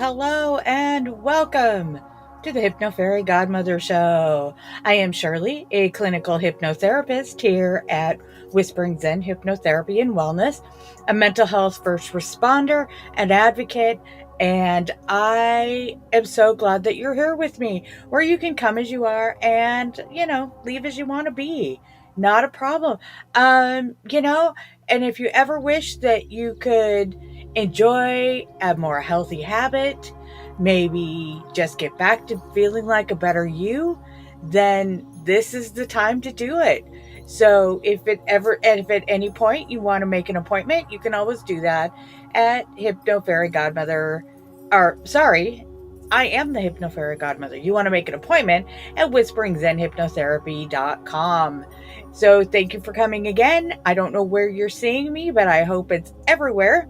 hello, and welcome to the Hypno Fairy Godmother Show. I am Shirley, a clinical hypnotherapist here at Whispering Zen Hypnotherapy and Wellness, a mental health first responder and advocate, and I am so glad that you're here with me, where you can come as you are and, leave as you want to be. Not a problem. And if you ever wish that you could enjoy a more healthy habit, maybe just get back to feeling like a better you, then this is the time to do it. So if at any point you want to make an appointment, you can always do that at Hypno Fairy Godmother, or sorry, I am the Hypno Fairy Godmother. You want to make an appointment at whisperingzenhypnotherapy.com. So thank you for coming again. I don't know where you're seeing me, but I hope it's everywhere.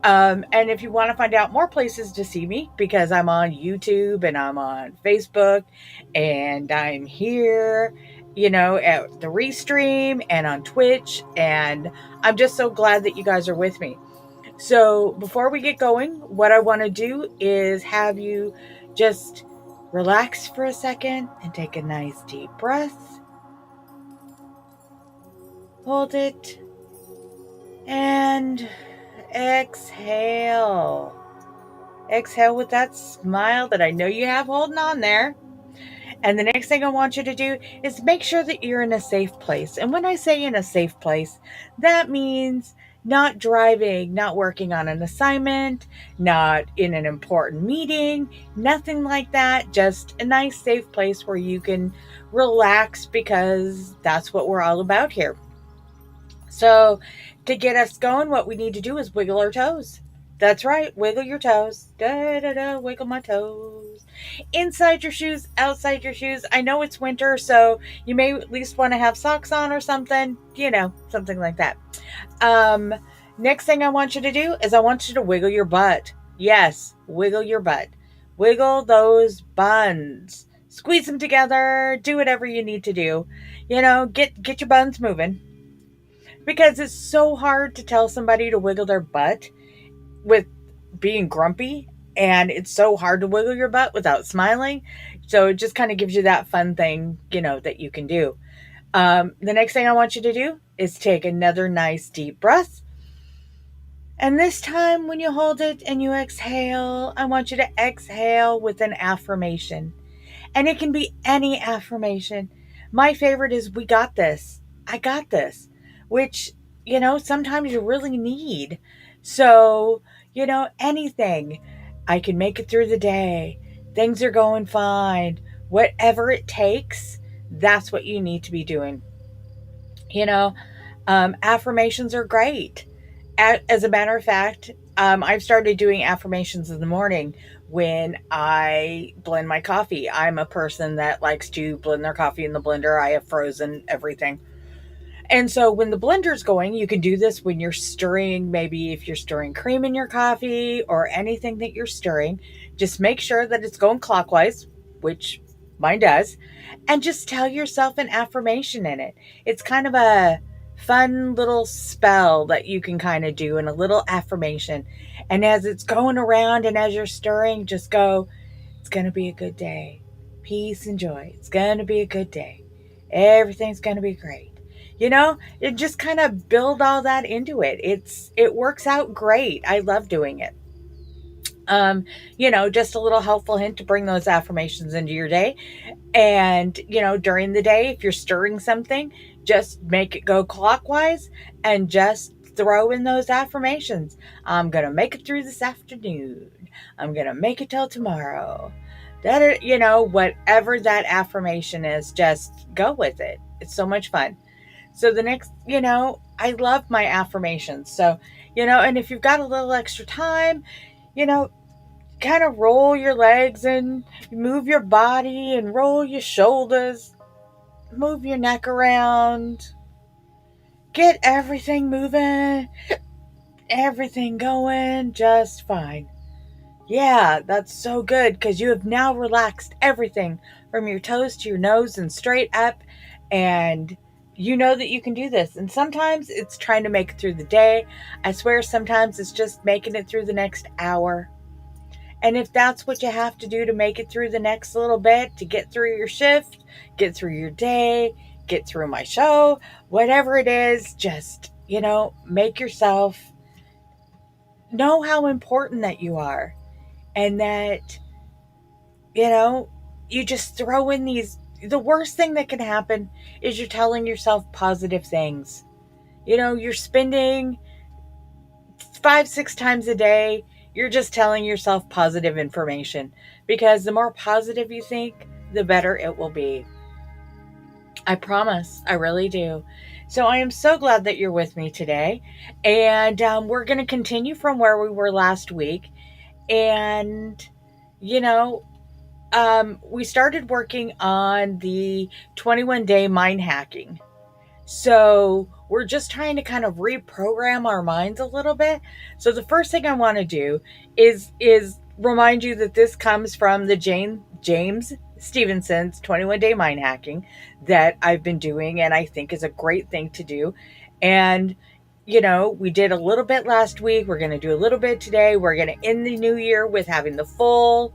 And if you want to find out more places to see me, because I'm on YouTube and I'm on Facebook and I'm here, at the Restream and on Twitch. And I'm just so glad that you guys are with me. So before we get going, what I want to do is have you just relax for a second and take a nice deep breath. Hold it. And exhale. Exhale with that smile that I know you have holding on there. And the next thing I want you to do is make sure that you're in a safe place. And when I say in a safe place, that means not driving, not working on an assignment, not in an important meeting, nothing like that. Just a nice safe place where you can relax, because that's what we're all about here. So to get us going, what we need to do is wiggle our toes. That's right, wiggle your toes. Wiggle my toes. Inside your shoes, outside your shoes. I know it's winter, so you may at least want to have socks on or something, something like that. Next thing I want you to do is I want you to wiggle your butt. Yes, wiggle your butt. Wiggle those buns. Squeeze them together. Do whatever you need to do. Get your buns moving. Because it's so hard to tell somebody to wiggle their butt with being grumpy, and it's so hard to wiggle your butt without smiling. So it just kind of gives you that fun thing, that you can do. The next thing I want you to do is take another nice deep breath. And this time when you hold it and you exhale, I want you to exhale with an affirmation. And it can be any affirmation. My favorite is, we got this. I got this. Which, sometimes you really need. So, anything. I can make it through the day. Things are going fine. Whatever it takes, that's what you need to be doing. Affirmations are great. As a matter of fact, I've started doing affirmations in the morning when I blend my coffee. I'm a person that likes to blend their coffee in the blender. I have frozen everything. And so when the blender's going, you can do this when you're stirring, maybe if you're stirring cream in your coffee or anything that you're stirring, just make sure that it's going clockwise, which mine does, and just tell yourself an affirmation in it. It's kind of a fun little spell that you can kind of do, and a little affirmation. And as it's going around and as you're stirring, just go, it's going to be a good day. Peace and joy. It's going to be a good day. Everything's going to be great. It just kind of build all that into it. It works out great. I love doing it. Just a little helpful hint to bring those affirmations into your day. And, during the day, if you're stirring something, just make it go clockwise and just throw in those affirmations. I'm going to make it through this afternoon. I'm going to make it till tomorrow. Whatever that affirmation is, just go with it. It's so much fun. So the next, I love my affirmations. So, and if you've got a little extra time, kind of roll your legs and move your body and roll your shoulders, move your neck around, get everything moving, everything going just fine. Yeah, that's so good, because you have now relaxed everything from your toes to your nose and straight up, and you know that you can do this. And sometimes it's trying to make it through the day. I swear sometimes it's just making it through the next hour. And if that's what you have to do to make it through the next little bit, to get through your shift, get through your day, get through my show, whatever it is, just, make yourself know how important that you are. And that, you know, you just throw in these. The worst thing that can happen is you're telling yourself positive things. You're spending 5, 6 times a day, you're just telling yourself positive information, because the more positive you think, the better it will be. I promise. I really do. So I am so glad that you're with me today. And we're going to continue from where we were last week. And, you know, we started working on the 21-day mind hacking. So we're just trying to kind of reprogram our minds a little bit. So the first thing I want to do is remind you that this comes from the James Stevenson's 21-day mind hacking that I've been doing, and I think is a great thing to do. And we did a little bit last week. We're going to do a little bit today. We're going to end the new year with having the full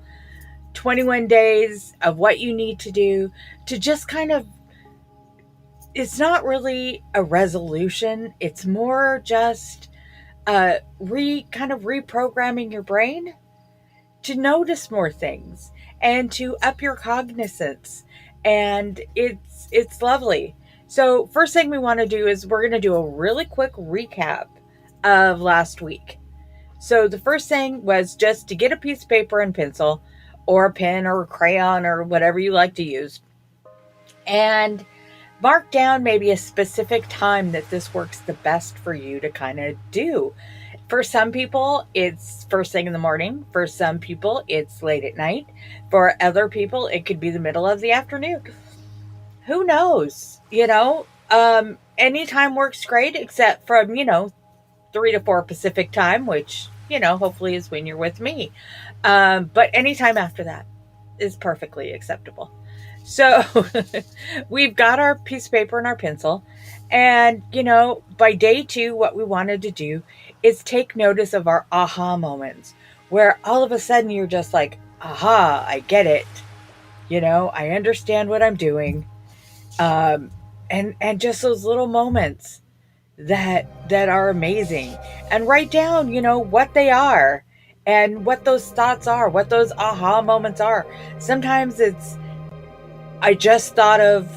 21 days of what you need to do to just kind of, it's not really a resolution. It's more just kind of reprogramming your brain to notice more things and to up your cognizance. And it's lovely. So first thing we want to do is we're going to do a really quick recap of last week. So the first thing was just to get a piece of paper and pencil, or a pen or a crayon or whatever you like to use, and mark down maybe a specific time that this works the best for you to kind of do. For some people, it's first thing in the morning. For some people, it's late at night. For other people, it could be the middle of the afternoon. Who knows? Any time works great, except from, 3 to 4 Pacific time, which, hopefully is when you're with me. But any time after that is perfectly acceptable. So we've got our piece of paper and our pencil. And, by day 2, what we wanted to do is take notice of our aha moments, where all of a sudden you're just like, aha, I get it. I understand what I'm doing. And just those little moments that are amazing, and write down, what they are and what those thoughts are, what those aha moments are. Sometimes it's, I just thought of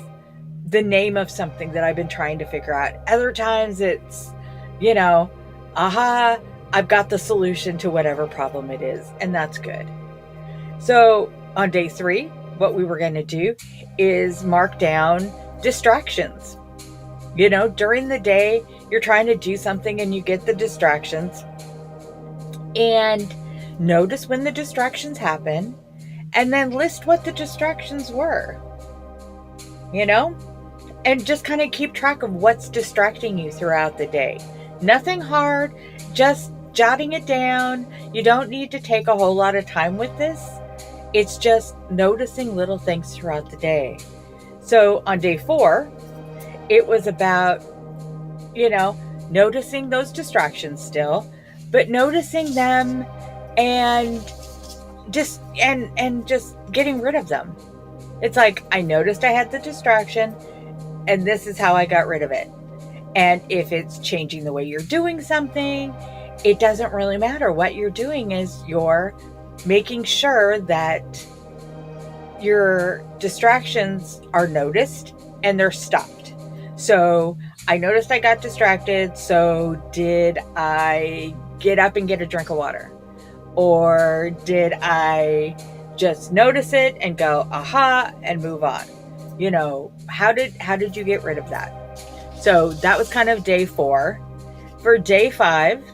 the name of something that I've been trying to figure out. Other times it's, aha, I've got the solution to whatever problem it is. And that's good. So on day 3, what we were going to do is mark down distractions. During the day, you're trying to do something and you get the distractions. And notice when the distractions happen, and then list what the distractions were. And just kind of keep track of what's distracting you throughout the day. Nothing hard, just jotting it down. You don't need to take a whole lot of time with this. It's just noticing little things throughout the day. So on day 4, it was about, noticing those distractions still, but noticing them and just getting rid of them. It's like, I noticed I had the distraction, and this is how I got rid of it. And if it's changing the way you're doing something, it doesn't really matter. What you're doing is you're making sure that your distractions are noticed and they're stopped. So I noticed I got distracted. So did I get up and get a drink of water? Or did I just notice it and go, aha, and move on? How did you get rid of that? So that was kind of day 4. For day 5,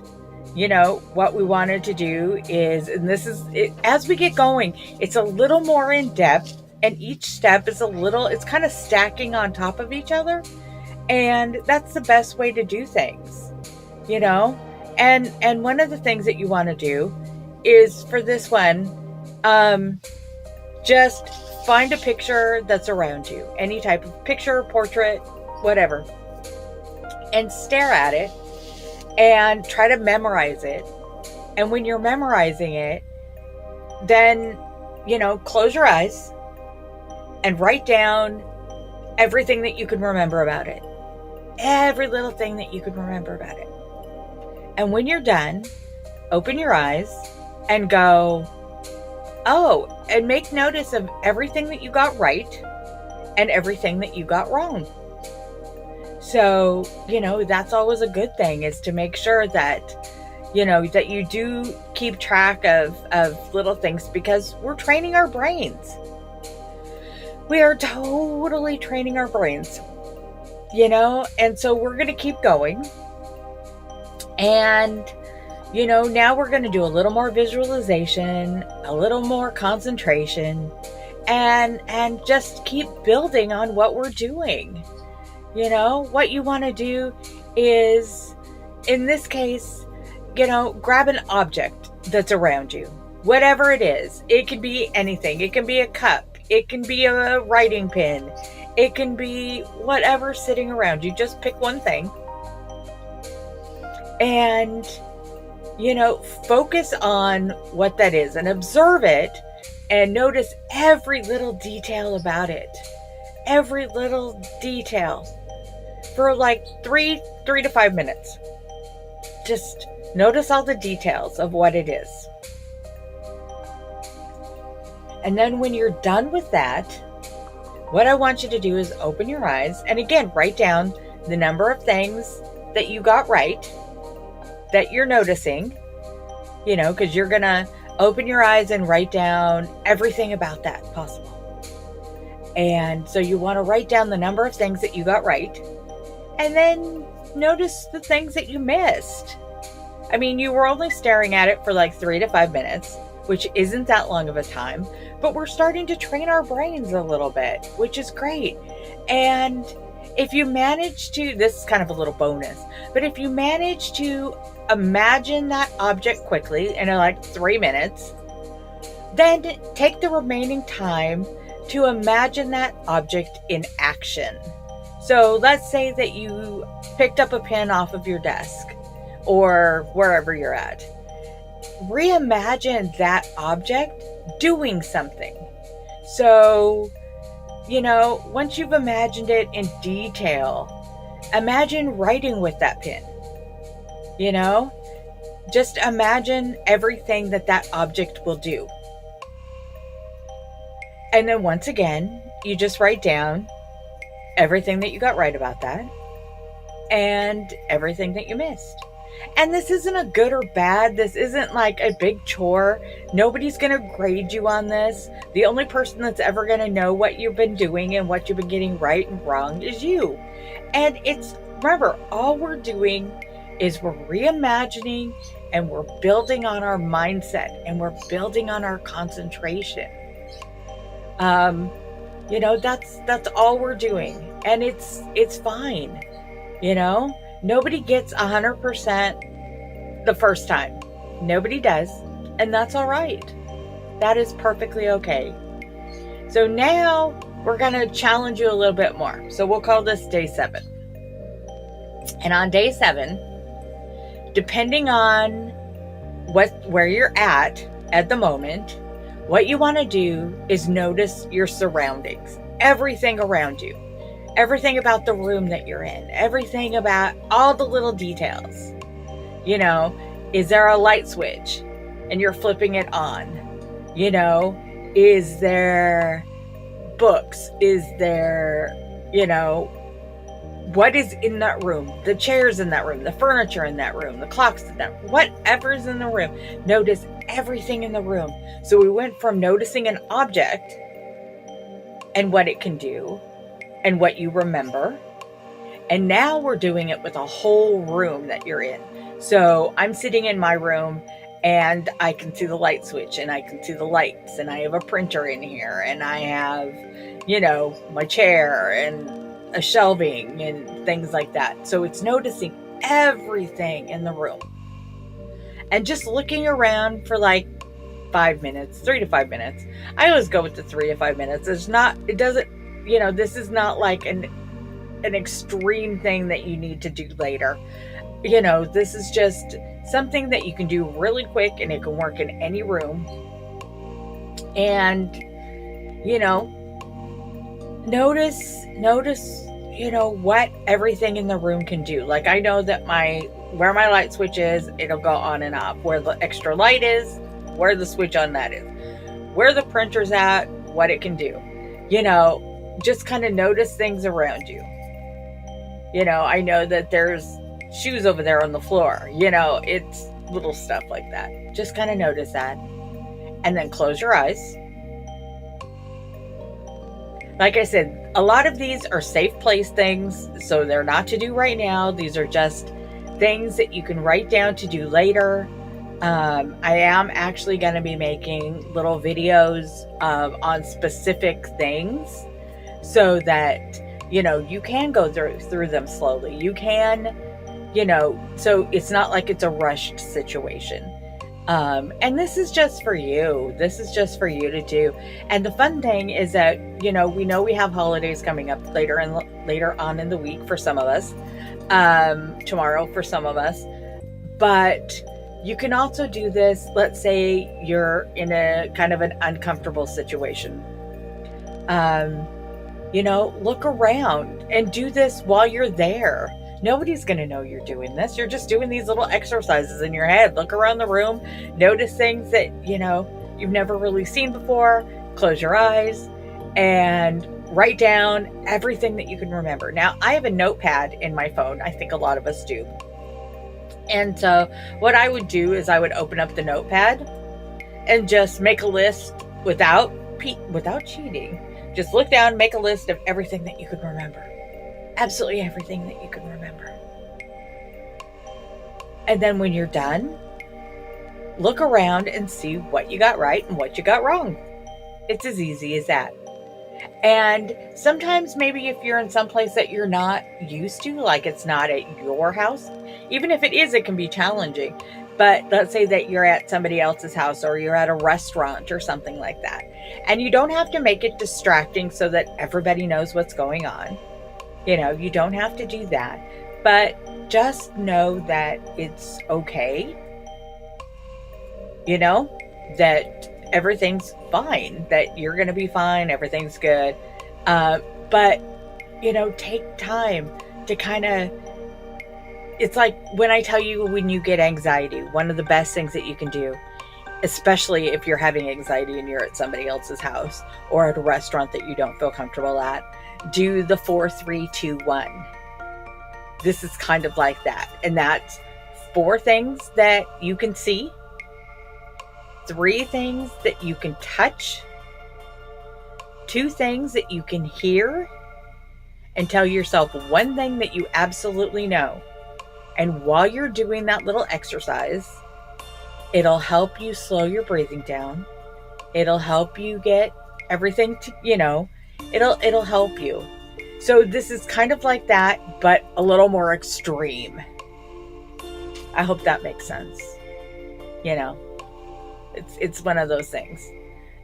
what we wanted to do is, and this is it, as we get going, it's a little more in depth, and each step is it's kind of stacking on top of each other. And that's the best way to do things, and one of the things that you want to do is, for this one, just find a picture that's around you, any type of picture, portrait, whatever, and stare at it and try to memorize it. And when you're memorizing it, then, close your eyes and write down everything that you can remember about it. Every little thing that you can remember about it. And when you're done, open your eyes and go, oh, and make notice of everything that you got right and everything that you got wrong. So, that's always a good thing, is to make sure that, that you do keep track of little things, because we're training our brains. We are totally training our brains, and so we're going to keep going. And, now we're going to do a little more visualization, a little more concentration, and just keep building on what we're doing. What you want to do is, in this case, grab an object that's around you, whatever it is. It can be anything. It can be a cup. It can be a writing pen. It can be whatever's sitting around you. Just pick one thing. And, focus on what that is and observe it and notice every little detail about it. Every little detail for like 3 to 5 minutes. Just notice all the details of what it is. And then when you're done with that, what I want you to do is open your eyes and again, write down the number of things that you got right, that you're noticing, because you're going to open your eyes and write down everything about that possible. And so you want to write down the number of things that you got right, and then notice the things that you missed. I mean, you were only staring at it for like 3 to 5 minutes, which isn't that long of a time, but we're starting to train our brains a little bit, which is great. And if you manage to, this is kind of a little bonus, but if you manage to imagine that object quickly in like 3 minutes, then take the remaining time to imagine that object in action. So let's say that you picked up a pen off of your desk or wherever you're at. Reimagine that object doing something. So, once you've imagined it in detail, imagine writing with that pen. Just imagine everything that object will do. And then once again, you just write down everything that you got right about that and everything that you missed. And this isn't a good or bad. This isn't like a big chore. Nobody's going to grade you on this. The only person that's ever going to know what you've been doing and what you've been getting right and wrong is you. And remember, all we're doing is we're reimagining and we're building on our mindset and we're building on our concentration. That's all we're doing. And it's fine. Nobody gets 100% the first time. Nobody does. And that's all right. That is perfectly okay. So now we're going to challenge you a little bit more. So we'll call this day 7. And on day 7, depending on where you're at the moment, what you want to do is notice your surroundings, everything around you, everything about the room that you're in, everything about all the little details. Is there a light switch and you're flipping it on? Is there books? Is there, what is in that room? The chairs in that room, the furniture in that room, the clocks in that room, whatever's in the room. Notice everything in the room. So we went from noticing an object and what it can do and what you remember. And now we're doing it with a whole room that you're in. So I'm sitting in my room and I can see the light switch and I can see the lights and I have a printer in here and I have, my chair and a shelving and things like that. So it's noticing everything in the room and just looking around for like 5 minutes, 3 to 5 minutes. I always go with the 3 to 5 minutes. This is not like an extreme thing that you need to do later. This is just something that you can do really quick and it can work in any room. And, you know, notice, what everything in the room can do. Like, I know that where my light switch is, it'll go on and off. Where the extra light is, where the switch on that is. Where the printer's at, what it can do. Just kind of notice things around you. I know that there's shoes over there on the floor. It's little stuff like that. Just kind of notice that. And then close your eyes. Like I said, a lot of these are safe place things, so they're not to do right now. These are just things that you can write down to do later. I am actually going to be making little videos on specific things so that, you can go through them slowly. You can, so it's not like it's a rushed situation. And this is just for you. This is just for you to do. And the fun thing is that, we know we have holidays coming up later on in the week for some of us, tomorrow for some of us, but you can also do this. Let's say you're in a kind of an uncomfortable situation. Look around and do this while you're there. Nobody's going to know you're doing this. You're just doing these little exercises in your head. Look around the room, notice things that, you've never really seen before. Close your eyes and write down everything that you can remember. Now, I have a notepad in my phone. I think a lot of us do. And so what I would do is I would open up the notepad and just make a list without cheating. Just look down, make a list of everything that you could remember. Absolutely everything that you can remember. And then when you're done, look around and see what you got right and what you got wrong. It's as easy as that. And sometimes maybe if you're in some place that you're not used to, like it's not at your house, even if it is, it can be challenging. But let's say that you're at somebody else's house or you're at a restaurant or something like that. And you don't have to make it distracting so that everybody knows what's going on. You don't have to do that. But just know that it's okay. That everything's fine, that you're going to be fine, everything's good. But, take time to kind of, it's like when I tell you when you get anxiety, one of the best things that you can do, especially if you're having anxiety and you're at somebody else's house or at a restaurant that you don't feel comfortable at, do the 4, 3, 2, 1. This is kind of like that. And that's 4 things that you can see, 3 things that you can touch, 2 things that you can hear, and tell yourself 1 thing that you absolutely know. And while you're doing that little exercise, it'll help you slow your breathing down. It'll help you get everything to, it'll help you. So this is kind of like that, but a little more extreme. I hope that makes sense. It's one of those things.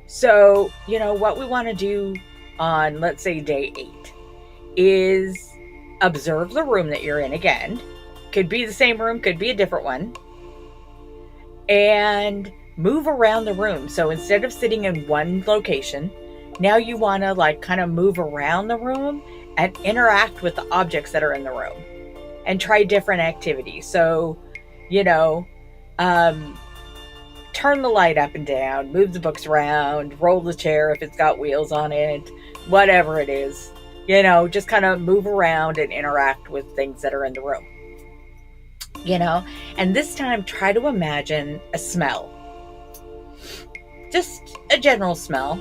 So, what we want to do on, let's say, day 8 is observe the room that you're in again. Could be the same room, could be a different one. And move around the room. So instead of sitting in one location, now you want to kind of move around the room and interact with the objects that are in the room and try different activities. So, turn the light up and down, move the books around, roll the chair if it's got wheels on it, whatever it is, just kind of move around and interact with things that are in the room. And this time try to imagine a smell. Just a general smell.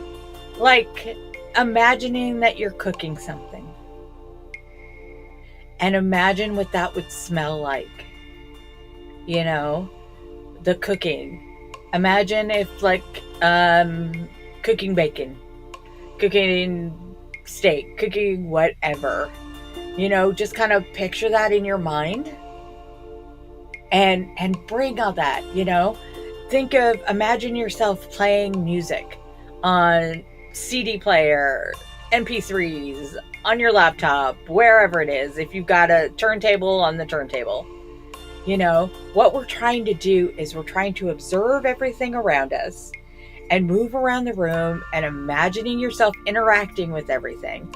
Like imagining that you're cooking something. And imagine what that would smell like. The cooking. Imagine if cooking bacon, cooking steak, cooking whatever. Just kind of picture that in your mind. And bring all that, imagine yourself playing music on CD player, MP3s, on your laptop, wherever it is. If you've got a turntable, on the turntable. What we're trying to do is we're trying to observe everything around us and move around the room and imagining yourself interacting with everything.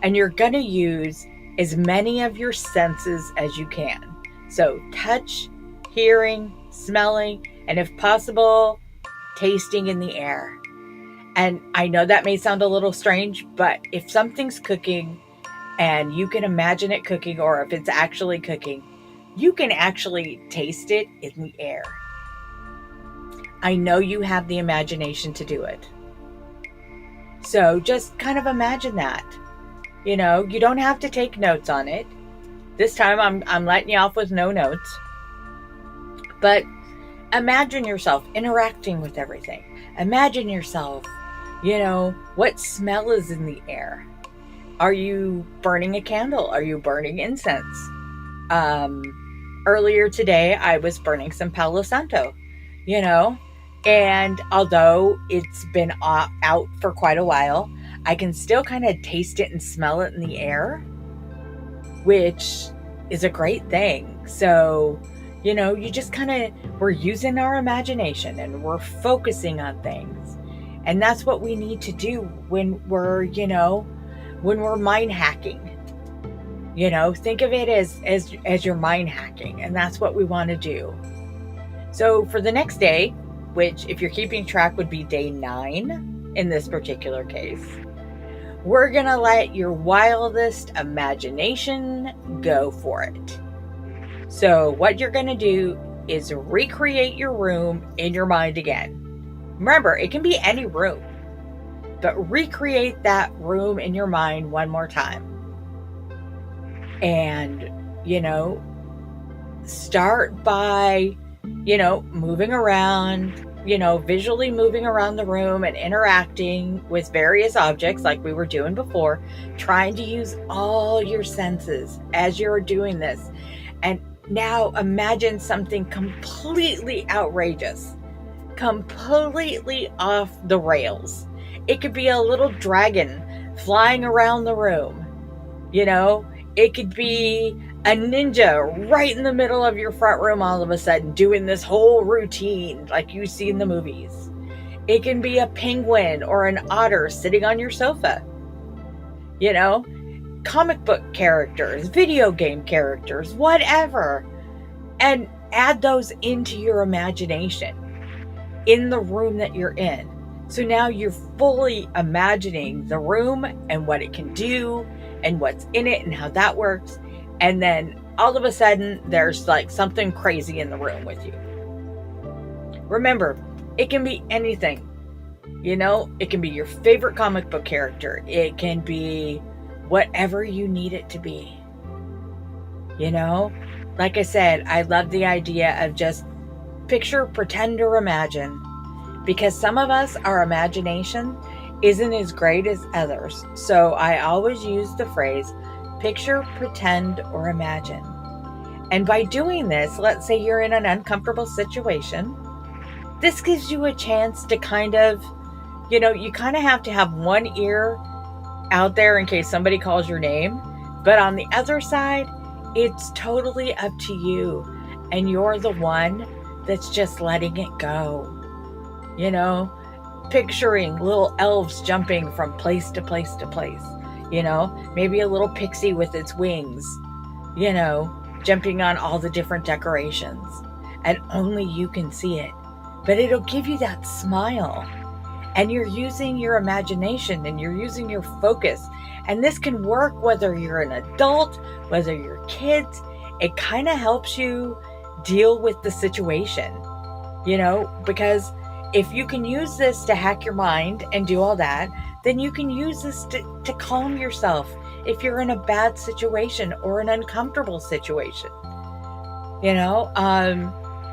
And you're going to use as many of your senses as you can. So touch, hearing, smelling, and if possible, tasting in the air. And I know that may sound a little strange, but if something's cooking and you can imagine it cooking, or if it's actually cooking, you can actually taste it in the air. I know you have the imagination to do it. So just kind of imagine that. You know, you don't have to take notes on it. This time I'm letting you off with no notes. But imagine yourself interacting with everything. Imagine yourself, you know, what smell is in the air? Are you burning a candle? Are you burning incense? Earlier today, I was burning some Palo Santo, you know, and although it's been out for quite a while, I can still kind of taste it and smell it in the air, which is a great thing. So, you know, you just kind of, we're using our imagination and we're focusing on things. And that's what we need to do when we're, you know, when we're mind hacking. You know, think of it as your mind hacking, and that's what we want to do. So for the next day, which if you're keeping track would be day 9 in this particular case, we're going to let your wildest imagination go for it. So what you're going to do is recreate your room in your mind again. Remember, it can be any room, but recreate that room in your mind one more time. And, you know, start by, you know, moving around, you know, visually moving around the room and interacting with various objects like we were doing before, trying to use all your senses as you're doing this. And now imagine something completely outrageous, completely off the rails. It could be a little dragon flying around the room, you know. It could be a ninja right in the middle of your front room all of a sudden doing this whole routine like you see in the movies. It can be a penguin or an otter sitting on your sofa. You know, comic book characters, video game characters, whatever. And add those into your imagination in the room that you're in. So now you're fully imagining the room and what it can do and what's in it and how that works. And then all of a sudden there's like something crazy in the room with you. Remember, it can be anything. You know, it can be your favorite comic book character. It can be whatever you need it to be. You know, like I said, I love the idea of just picture, pretend, or imagine. Because some of us, our imagination isn't as great as others. So I always use the phrase, picture, pretend, or imagine. And by doing this, let's say you're in an uncomfortable situation, this gives you a chance to kind of, you know, you kind of have to have one ear out there in case somebody calls your name. But on the other side, it's totally up to you. And you're the one that's just letting it go. You know, picturing little elves jumping from place to place to place. You know, maybe a little pixie with its wings, you know, jumping on all the different decorations. And only you can see it. But it'll give you that smile. And you're using your imagination and you're using your focus. And this can work whether you're an adult, whether you're kids. It kind of helps you deal with the situation, you know, because if you can use this to hack your mind and do all that, then you can use this to calm yourself if you're in a bad situation or an uncomfortable situation. You know,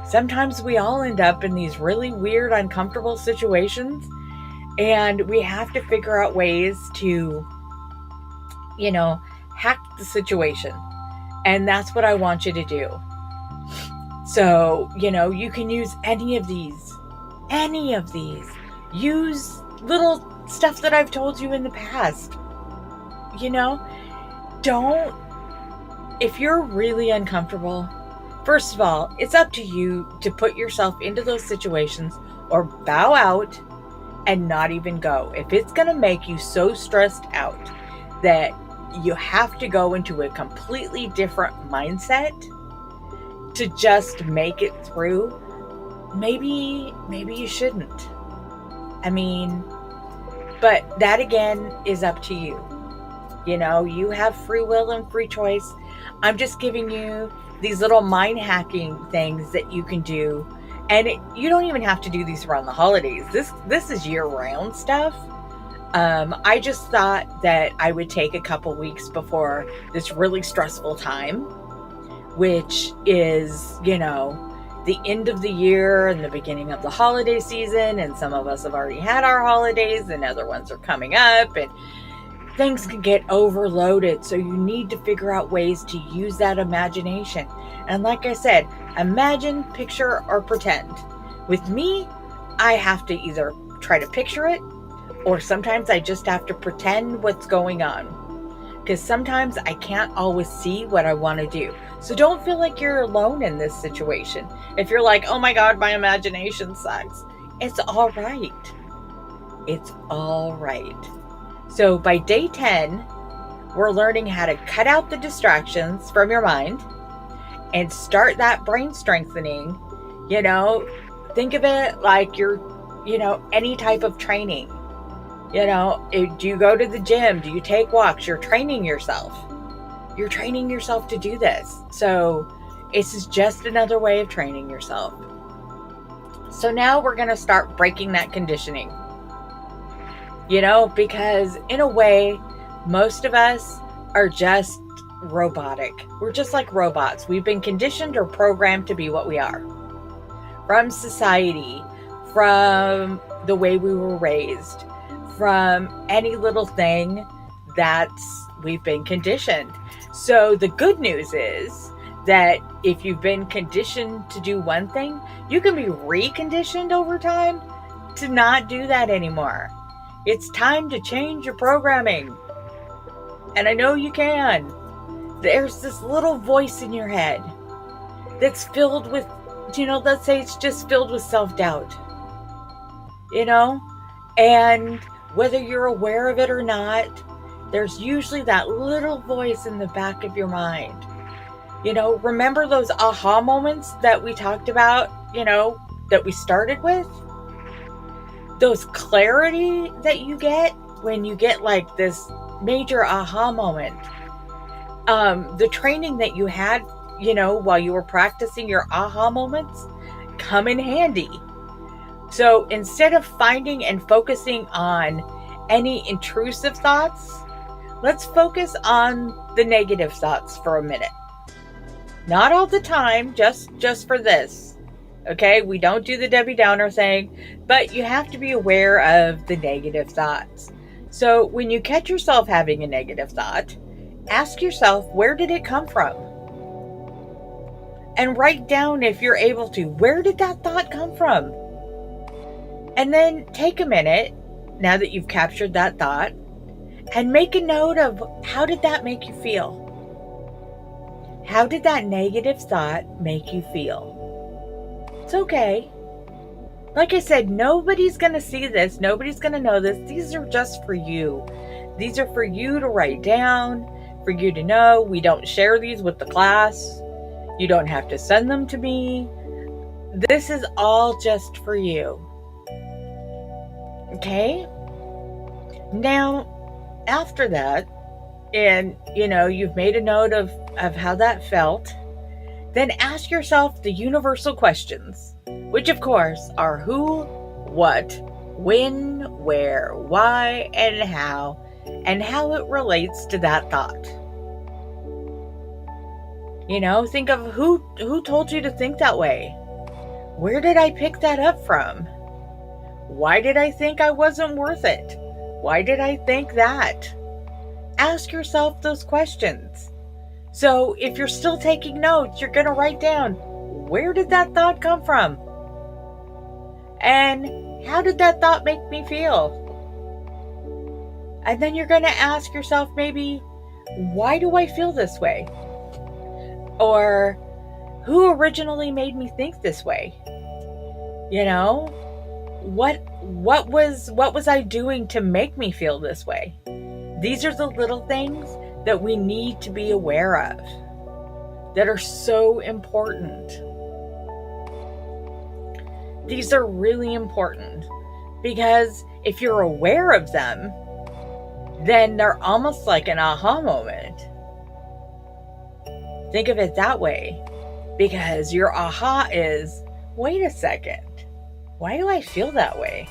sometimes we all end up in these really weird, uncomfortable situations, and we have to figure out ways to, you know, hack the situation. And that's what I want you to do. So, you know, you can use any of these. Use little stuff that I've told you in the past. You know, if you're really uncomfortable, first of all, it's up to you to put yourself into those situations or bow out and not even go. If it's going to make you so stressed out that you have to go into a completely different mindset to just make it through, maybe you shouldn't. I mean, but that again is up to you. You know, you have free will and free choice. I'm just giving you these little mind hacking things that you can do. And you don't even have to do these around the holidays. This is year-round stuff. I just thought that I would take a couple weeks before this really stressful time, which is, you know, the end of the year and the beginning of the holiday season. And some of us have already had our holidays and other ones are coming up, and things can get overloaded. So you need to figure out ways to use that imagination. And like I said, imagine, picture, or pretend. With me, I have to either try to picture it, or sometimes I just have to pretend what's going on. Because sometimes I can't always see what I want to do. So don't feel like you're alone in this situation. If you're like, oh my God, my imagination sucks. It's all right. It's all right. So by day 10, we're learning how to cut out the distractions from your mind and start that brain strengthening. You know, think of it like you're, you know, any type of training. You know, do you go to the gym? Do you take walks? You're training yourself. You're training yourself to do this. So this is just another way of training yourself. So now we're going to start breaking that conditioning. You know, because in a way, most of us are just robotic. We're just like robots. We've been conditioned or programmed to be what we are. From society, from the way we were raised, from any little thing that's we've been conditioned. So the good news is that if you've been conditioned to do one thing, you can be reconditioned over time to not do that anymore. It's time to change your programming. And I know you can. There's this little voice in your head that's filled with, you know, let's say it's just filled with self-doubt. You know? And whether you're aware of it or not, there's usually that little voice in the back of your mind. You know, remember those aha moments that we talked about, you know, that we started with? Those clarity that you get when you get like this major aha moment. The training that you had, you know, while you were practicing your aha moments come in handy. So instead of finding and focusing on any intrusive thoughts, let's focus on the negative thoughts for a minute. Not all the time, just for this. Okay, we don't do the Debbie Downer thing, but you have to be aware of the negative thoughts. So when you catch yourself having a negative thought, ask yourself, where did it come from? And write down, if you're able to, where did that thought come from? And then take a minute, now that you've captured that thought, and make a note of, how did that make you feel? How did that negative thought make you feel? It's okay. Like I said, nobody's going to see this. Nobody's going to know this. These are just for you. These are for you to write down, for you to know. We don't share these with the class. You don't have to send them to me. This is all just for you. Okay? Now, after that, and, you know, you've made a note of how that felt, then ask yourself the universal questions, which of course are who, what, when, where, why, and how it relates to that thought. You know, think of who told you to think that way? Where did I pick that up from? Why did I think I wasn't worth it? Why did I think that? Ask yourself those questions. So if you're still taking notes, you're going to write down, where did that thought come from? And how did that thought make me feel? And then you're going to ask yourself, maybe, why do I feel this way? Or who originally made me think this way? You know, what what was I doing to make me feel this way? These are the little things that we need to be aware of that are so important. These are really important because if you're aware of them, then they're almost like an aha moment. Think of it that way, because your aha is, wait a second, why do I feel that way?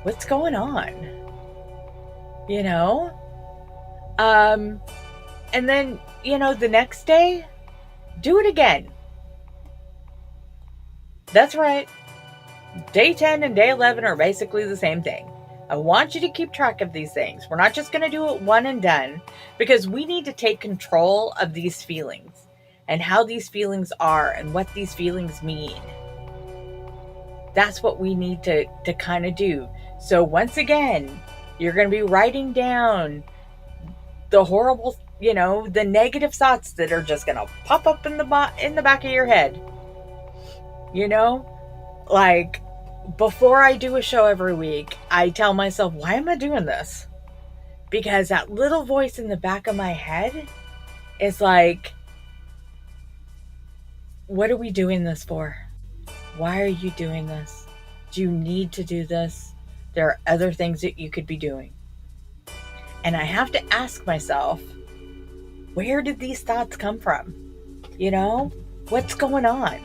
What's going on? You know? And then, the next day, do it again. That's right. Day 10 and day 11 are basically the same thing. I want you to keep track of these things. We're not just going to do it one and done, because we need to take control of these feelings and how these feelings are and what these feelings mean. That's what we need to kind of do. So once again, you're going to be writing down the horrible, the negative thoughts that are just going to pop up in the back of your head. Like, before I do a show every week, I tell myself, why am I doing this? Because that little voice in the back of my head is like, what are we doing this for? Why are you doing this? Do you need to do this? There are other things that you could be doing. And I have to ask myself, where did these thoughts come from? What's going on?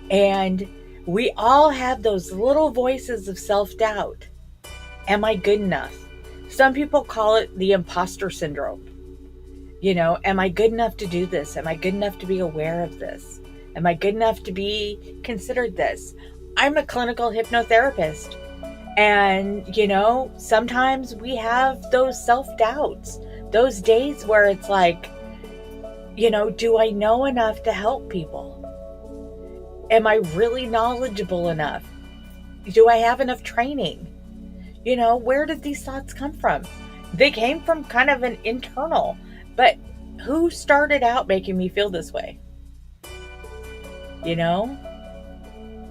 And we all have those little voices of self-doubt. Am I good enough? Some people call it the imposter syndrome. Am I good enough to do this? Am I good enough to be aware of this? Am I good enough to be considered this? I'm a clinical hypnotherapist. And, sometimes we have those self-doubts, those days where it's like, do I know enough to help people? Am I really knowledgeable enough? Do I have enough training? Where did these thoughts come from? They came from kind of an internal, but who started out making me feel this way?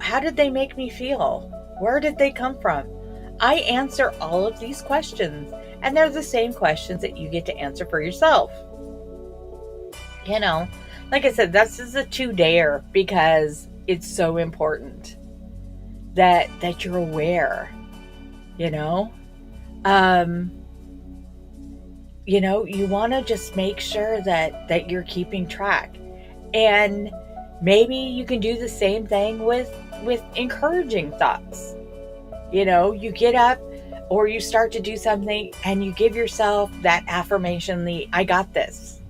How did they make me feel? Where did they come from? I answer all of these questions, and they're the same questions that you get to answer for yourself. Like I said, this is a 2-dayer because it's so important that you're aware, you want to just make sure that you're keeping track. And maybe you can do the same thing with encouraging thoughts. You get up or you start to do something and you give yourself that affirmation, I got this.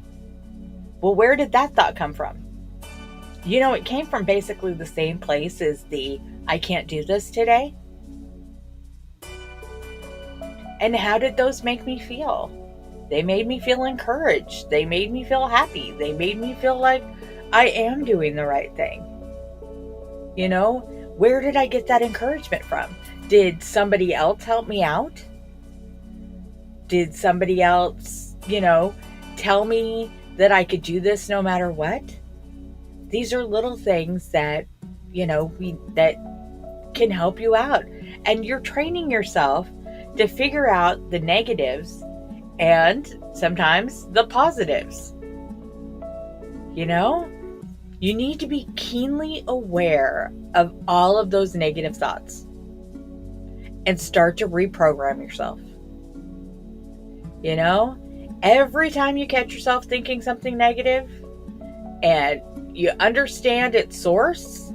Well, where did that thought come from? It came from basically the same place as I can't do this today. And how did those make me feel? They made me feel encouraged. They made me feel happy. They made me feel like I am doing the right thing. Where did I get that encouragement from? Did somebody else help me out? Did somebody else, tell me that I could do this no matter what? These are little things that, that can help you out. And you're training yourself to figure out the negatives and sometimes the positives. You need to be keenly aware of all of those negative thoughts and start to reprogram yourself. Every time you catch yourself thinking something negative and you understand its source,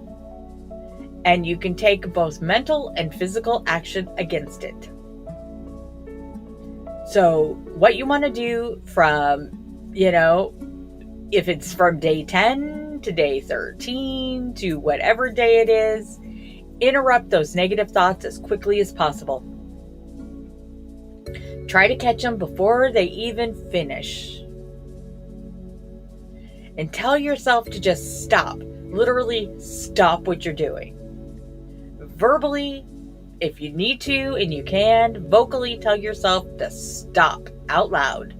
and you can take both mental and physical action against it. So what you want to do from, if it's from day 10 to day 13 to whatever day it is, interrupt those negative thoughts as quickly as possible. Try to catch them before they even finish. And tell yourself to just stop. Literally stop what you're doing. Verbally, if you need to and you can, vocally tell yourself to stop out loud.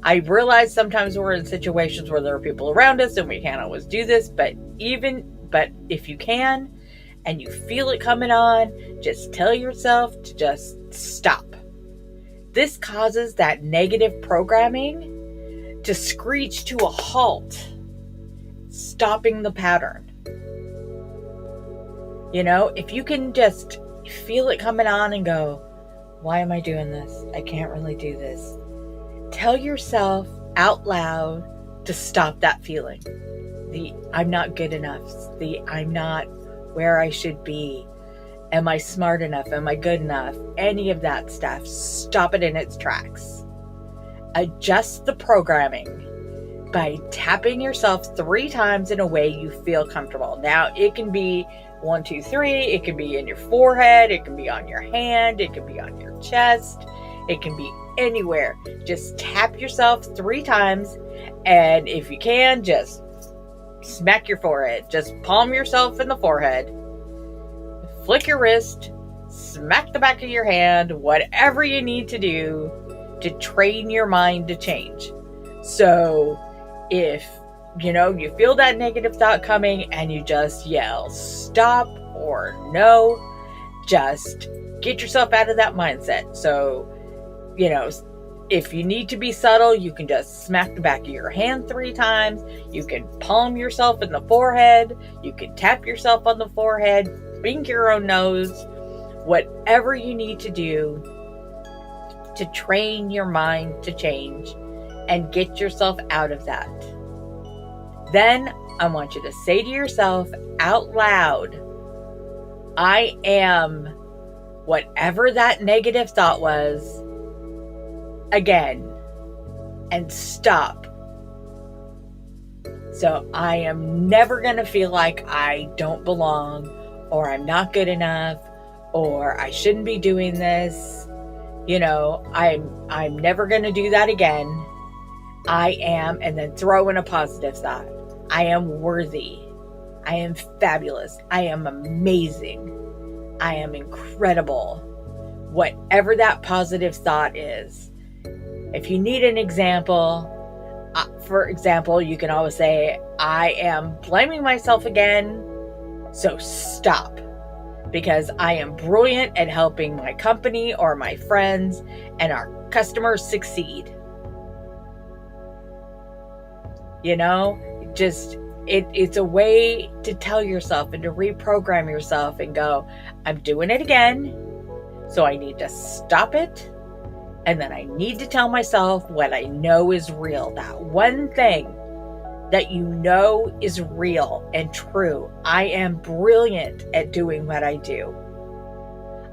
I realize sometimes we're in situations where there are people around us and we can't always do this, but if you can, and you feel it coming on, just tell yourself to just stop. This causes that negative programming to screech to a halt, stopping the pattern. If you can just feel it coming on and go, why am I doing this? I can't really do this. Tell yourself out loud to stop that feeling. The I'm not good enough. The I'm not where I should be. Am I smart enough? Am I good enough? Any of that stuff. Stop it in its tracks. Adjust the programming by tapping yourself 3 times in a way you feel comfortable. Now, it can be 1, 2, 3. It can be in your forehead. It can be on your hand. It can be on your chest. It can be anywhere. Just tap yourself 3 times. And if you can, just smack your forehead. Just palm yourself in the forehead. Flick your wrist. Smack the back of your hand. Whatever you need to do to train your mind to change. So if you feel that negative thought coming and you just yell stop or no, just get yourself out of that mindset. So, if you need to be subtle, you can just smack the back of your hand 3 times. You can palm yourself in the forehead. You can tap yourself on the forehead, wink your own nose, whatever you need to do to train your mind to change and get yourself out of that. Then I want you to say to yourself out loud, I am whatever that negative thought was, again, and stop. So I am never going to feel like I don't belong, or I'm not good enough, or I shouldn't be doing this. I'm never going to do that again. I am, and then throw in a positive thought. I am worthy. I am fabulous. I am amazing. I am incredible. Whatever that positive thought is. If you need an example, for example, you can always say, I am blaming myself again, so stop. Because I am brilliant at helping my company or my friends and our customers succeed. It's a way to tell yourself and to reprogram yourself and go, I'm doing it again, so I need to stop it. And then I need to tell myself what I know is real. That one thing that is real and true. I am brilliant at doing what I do.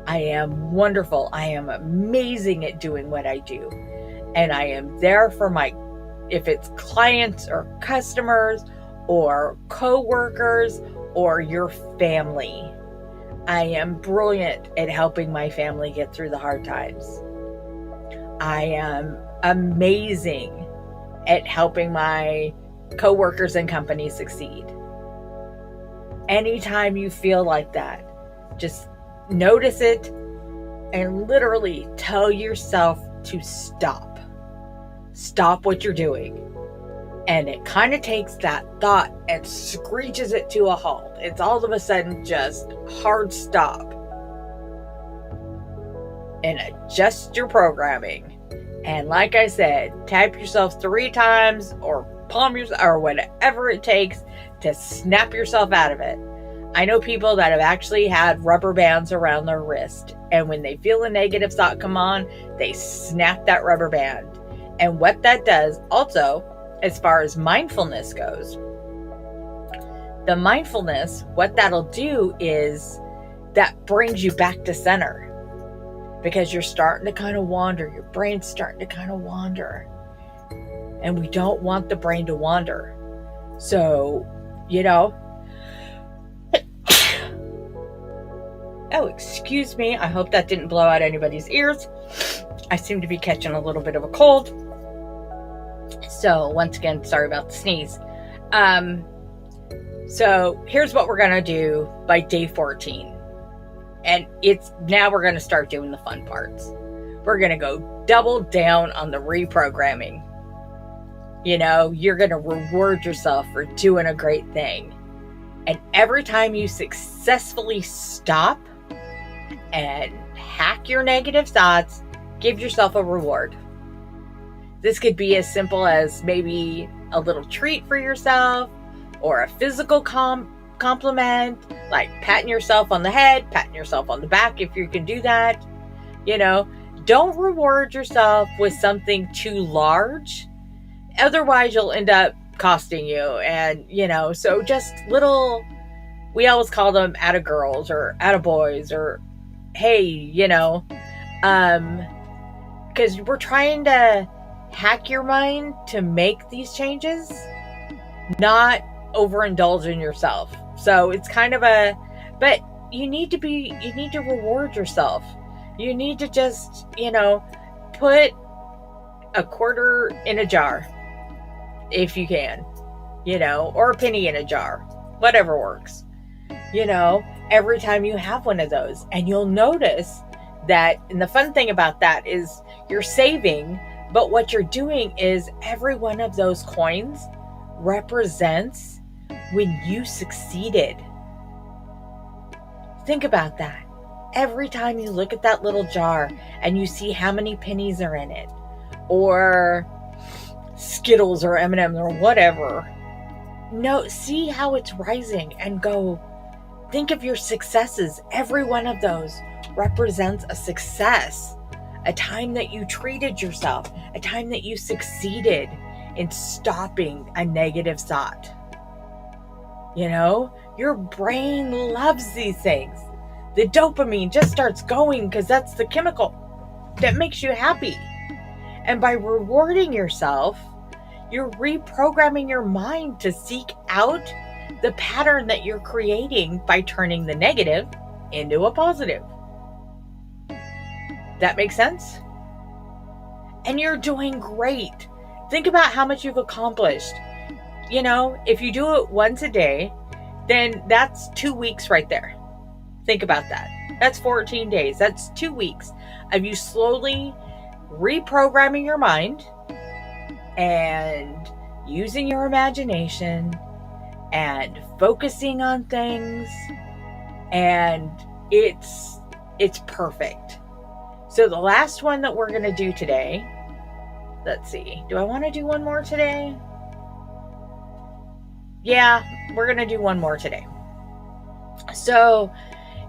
I am wonderful. I am amazing at doing what I do. And I am there for if it's clients or customers or co-workers or your family. I am brilliant at helping my family get through the hard times. I am amazing at helping my co-workers and companies succeed. Anytime you feel like that, just notice it and literally tell yourself to stop. Stop what you're doing. And it kind of takes that thought and screeches it to a halt. It's all of a sudden just hard stop. And adjust your programming. And like I said, tap yourself 3 times or palm yourself or whatever it takes to snap yourself out of it. I know people that have actually had rubber bands around their wrist. And when they feel a negative thought come on, they snap that rubber band. And what that does also, as far as mindfulness goes, the mindfulness, what that'll do is that brings you back to center. Because you're starting to kind of wander. Your brain's starting to kind of wander. And we don't want the brain to wander. So, oh, excuse me. I hope that didn't blow out anybody's ears. I seem to be catching a little bit of a cold. So, once again, sorry about the sneeze. So, here's what we're going to do by day 14. And now we're going to start doing the fun parts. We're going to go double down on the reprogramming. You're going to reward yourself for doing a great thing. And every time you successfully stop and hack your negative thoughts, give yourself a reward. This could be as simple as maybe a little treat for yourself, or a physical compliment, like patting yourself on the head, patting yourself on the back if you can do that. Don't reward yourself with something too large. Otherwise, you'll end up costing you. And, so just little, we always call them atta girls or atta boys, or hey, because we're trying to hack your mind to make these changes, not overindulge in yourself. So it's kind of but you need to reward yourself. You need to just, put a quarter in a jar if you can, or a penny in a jar, whatever works, every time you have one of those. And you'll notice that, and the fun thing about that is you're saving, but what you're doing is every one of those coins represents when you succeeded. Think about that. Every time you look at that little jar and you see how many pennies are in it, or Skittles or M&Ms or whatever, see how it's rising and go, think of your successes. Every one of those represents a success, a time that you treated yourself, a time that you succeeded in stopping a negative thought. Your brain loves these things. The dopamine just starts going because that's the chemical that makes you happy. And by rewarding yourself, you're reprogramming your mind to seek out the pattern that you're creating by turning the negative into a positive. That makes sense? And you're doing great. Think about how much you've accomplished. If you do it once a day, then that's 2 weeks right there. Think about that. That's 14 days. That's 2 weeks of you slowly reprogramming your mind and using your imagination and focusing on things. And it's perfect. So the last one that we're going to do today, let's see. Do I want to do one more today? Yeah, we're going to do one more today. So,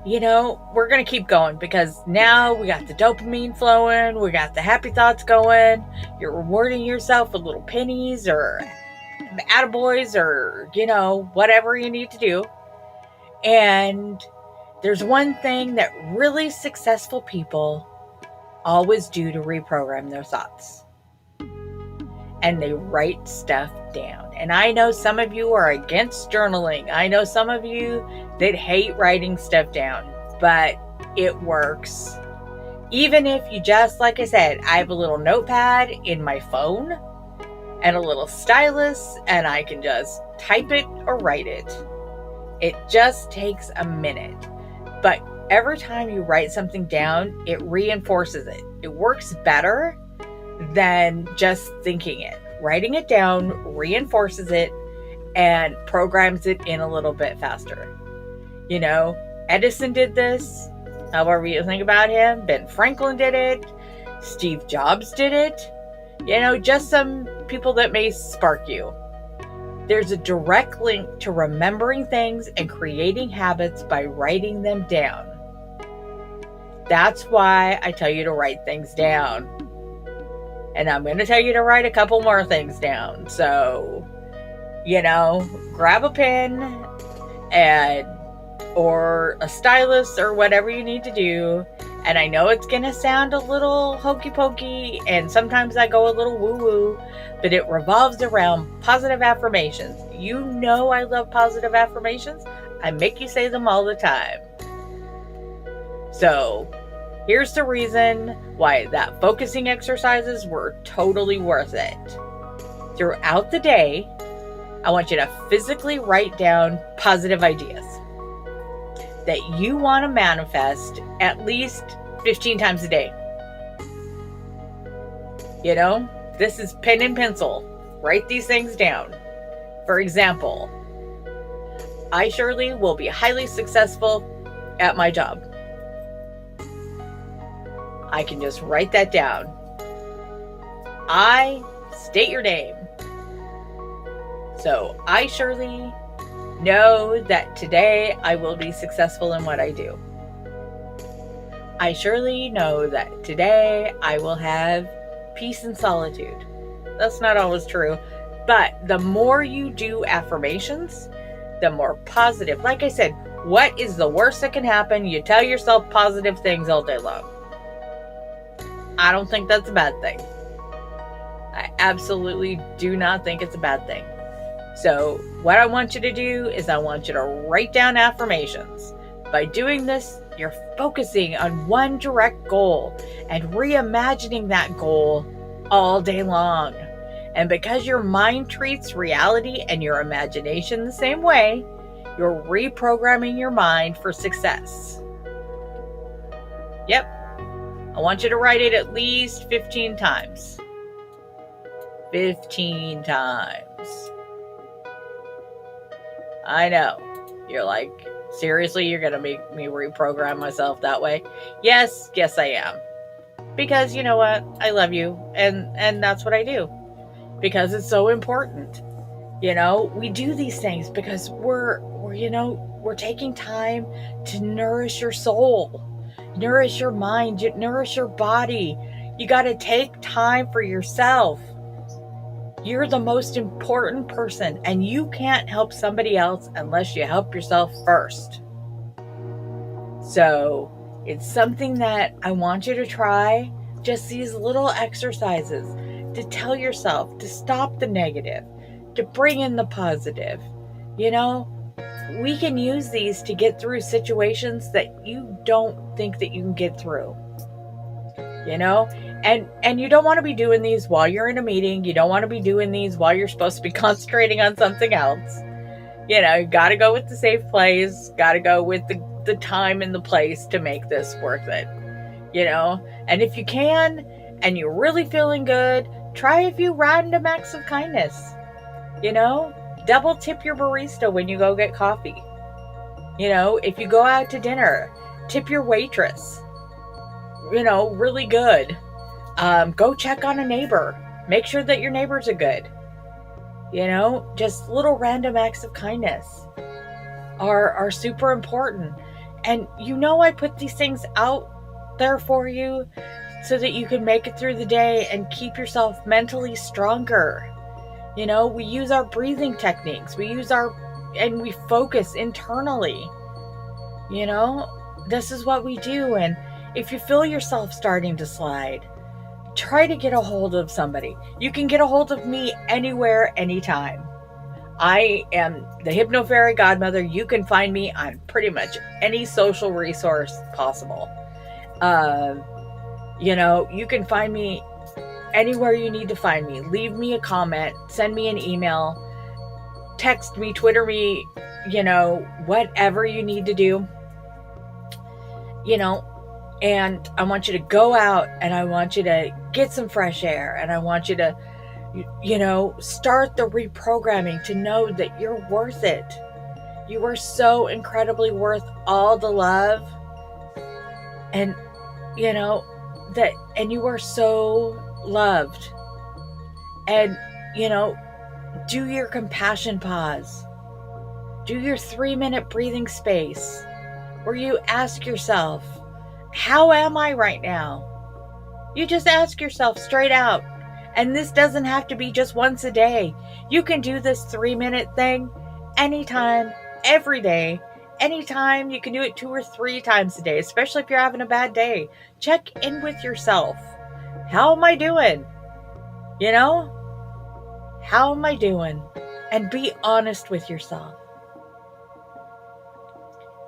we're going to keep going because now we got the dopamine flowing. We got the happy thoughts going. You're rewarding yourself with little pennies or attaboys or, whatever you need to do. And there's one thing that really successful people always do to reprogram their thoughts. And they write stuff down. And I know some of you are against journaling. I know some of you that hate writing stuff down, but it works. Even if you just, like I said, I have a little notepad in my phone and a little stylus, and I can just type it or write it. It just takes a minute. But every time you write something down, it reinforces it. It works better than just thinking it. Writing it down reinforces it and programs it in a little bit faster. Edison did this. However you think about him, Ben Franklin did it. Steve Jobs did it. Just some people that may spark you. There's a direct link to remembering things and creating habits by writing them down. That's why I tell you to write things down. And I'm going to tell you to write a couple more things down. So, grab a pen or a stylus or whatever you need to do. And I know it's going to sound a little hokey pokey, and sometimes I go a little woo woo, but it revolves around positive affirmations. I love positive affirmations. I make you say them all the time. So, here's the reason why that focusing exercises were totally worth it. Throughout the day, I want you to physically write down positive ideas that you want to manifest at least 15 times a day. This is pen and pencil. Write these things down. For example, I surely will be highly successful at my job. I can just write that down. I state your name. So I surely know that today I will be successful in what I do. I surely know that today I will have peace and solitude. That's not always true, but the more you do affirmations, the more positive. Like I said, what is the worst that can happen? You tell yourself positive things all day long. I don't think that's a bad thing. I absolutely do not think it's a bad thing. So what I want you to do is I want you to write down affirmations. By doing this, you're focusing on one direct goal and reimagining that goal all day long. And because your mind treats reality and your imagination the same way, you're reprogramming your mind for success. Yep. I want you to write it at least 15 times. 15 times. I know. You're like, seriously, you're going to make me reprogram myself that way? Yes, I am. Because you know what? I love you. And that's what I do. Because it's so important. You know, we do these things because we're taking time to nourish your soul, nourish your mind, nourish your body. You got to take time for yourself. You're the most important person, and you can't help somebody else unless you help yourself first. So it's something that I want you to try, just these little exercises to tell yourself to stop the negative, to bring in the positive. You know, we can use these to get through situations that you don't think that you can get through. You know, and you don't want to be doing these while you're in a meeting. You don't want to be doing these while you're supposed to be concentrating on something else. You know, you got to go with the safe place, got to go with the time and the place to make this worth it. You know, and if you can, and you're really feeling good, try a few random acts of kindness. You know, double tip your barista when you go get coffee. You know, if you go out to dinner, tip your waitress. You know, really good. Go check on a neighbor. Make sure that your neighbors are good. You know, just little random acts of kindness are super important. And you know, I put these things out there for you so that you can make it through the day and keep yourself mentally stronger. You know, we use our breathing techniques. And we focus internally. You know, this is what we do. And if you feel yourself starting to slide, try to get a hold of somebody. You can get a hold of me anywhere, anytime. I am the Hypno Fairy Godmother. You can find me on pretty much any social resource possible. You know, you can find me anywhere you need to find me. Leave me a comment, send me an email, text me, Twitter me, you know, whatever you need to do. You know, and I want you to go out and I want you to get some fresh air, and I want you to, you know, start the reprogramming to know that you're worth it. You are so incredibly worth all the love, and, you know, and you are so loved. And, you know, do your compassion pause. Do your 3-minute breathing space where you ask yourself, how am I right now? You just ask yourself straight out. And this doesn't have to be just once a day. You can do this 3-minute thing anytime, every day. Anytime. You can do it 2 or 3 times a day, especially if you're having a bad day. Check in with yourself. How am I doing? You know? How am I doing? And be honest with yourself.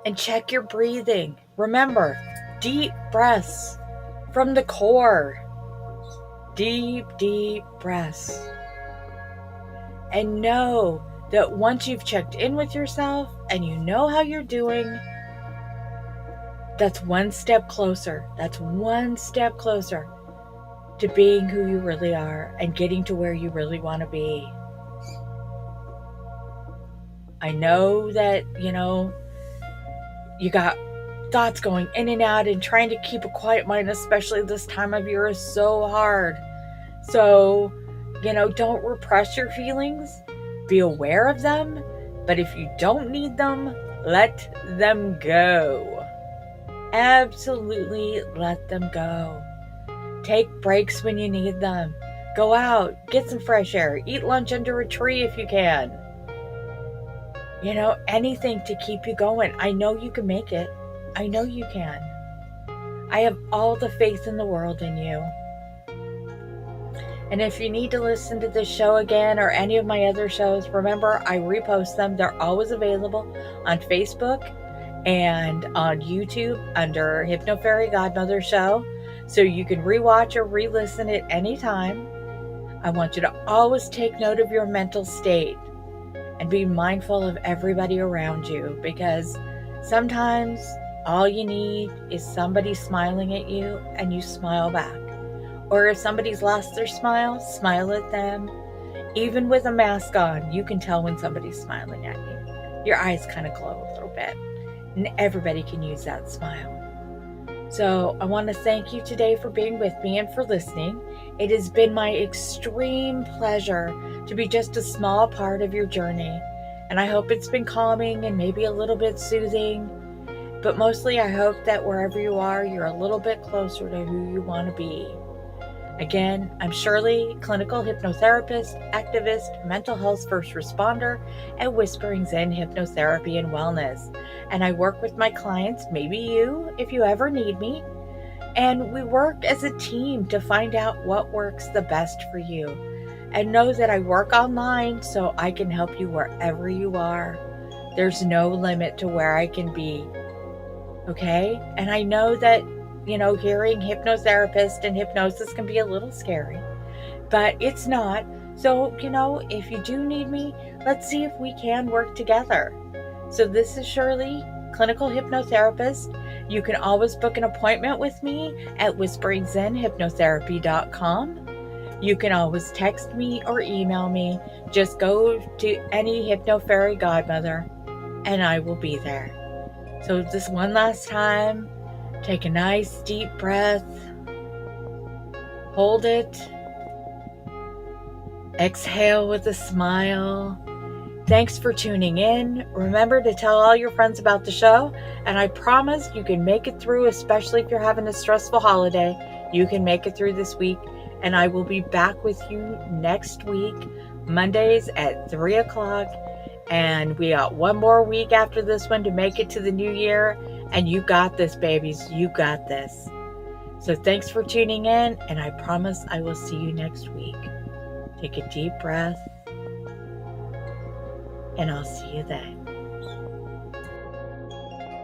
And check your breathing. Remember, deep breaths from the core. Deep, deep breaths. And know that once you've checked in with yourself and you know how you're doing, that's one step closer. That's one step closer to being who you really are and getting to where you really want to be. I know that, you got thoughts going in and out, and trying to keep a quiet mind, especially this time of year, is so hard. So, don't repress your feelings. Be aware of them. But if you don't need them, let them go. Absolutely let them go. Take breaks when you need them. Go out, get some fresh air, eat lunch under a tree if you can. Anything to keep you going. I know you can make it. I know you can. I have all the faith in the world in you. And if you need to listen to this show again or any of my other shows, remember, I repost them. They're always available on Facebook and on YouTube under Hypno Fairy Godmother Show. So you can rewatch or re-listen at any time. I want you to always take note of your mental state and be mindful of everybody around you, because sometimes all you need is somebody smiling at you and you smile back. Or if somebody's lost their smile, smile at them. Even with a mask on, you can tell when somebody's smiling at you. Your eyes kind of glow a little bit, and everybody can use that smile. So I want to thank you today for being with me and for listening. It has been my extreme pleasure to be just a small part of your journey. And I hope it's been calming and maybe a little bit soothing. But mostly I hope that wherever you are, you're a little bit closer to who you want to be. Again, I'm Shirley, clinical hypnotherapist, activist, mental health first responder, and Whispering Zen hypnotherapy and wellness. And I work with my clients, maybe you, if you ever need me. And we work as a team to find out what works the best for you. And know that I work online so I can help you wherever you are. There's no limit to where I can be. Okay? And I know that hearing hypnotherapist and hypnosis can be a little scary, but it's not. So, if you do need me, let's see if we can work together. So this is Shirley, clinical hypnotherapist. You can always book an appointment with me at whisperingzenhypnotherapy.com. You can always text me or email me. Just go to any Hypno Fairy Godmother and I will be there. So this one last time, take a nice deep breath, hold it, exhale with a smile. Thanks for tuning in. Remember to tell all your friends about the show, and I promise you can make it through, especially if you're having a stressful holiday. You can make it through this week, and I will be back with you next week, Mondays at 3 o'clock. And we got one more week after this one to make it to the new year. And you got this, babies. You got this. So thanks for tuning in. And I promise I will see you next week. Take a deep breath. And I'll see you then.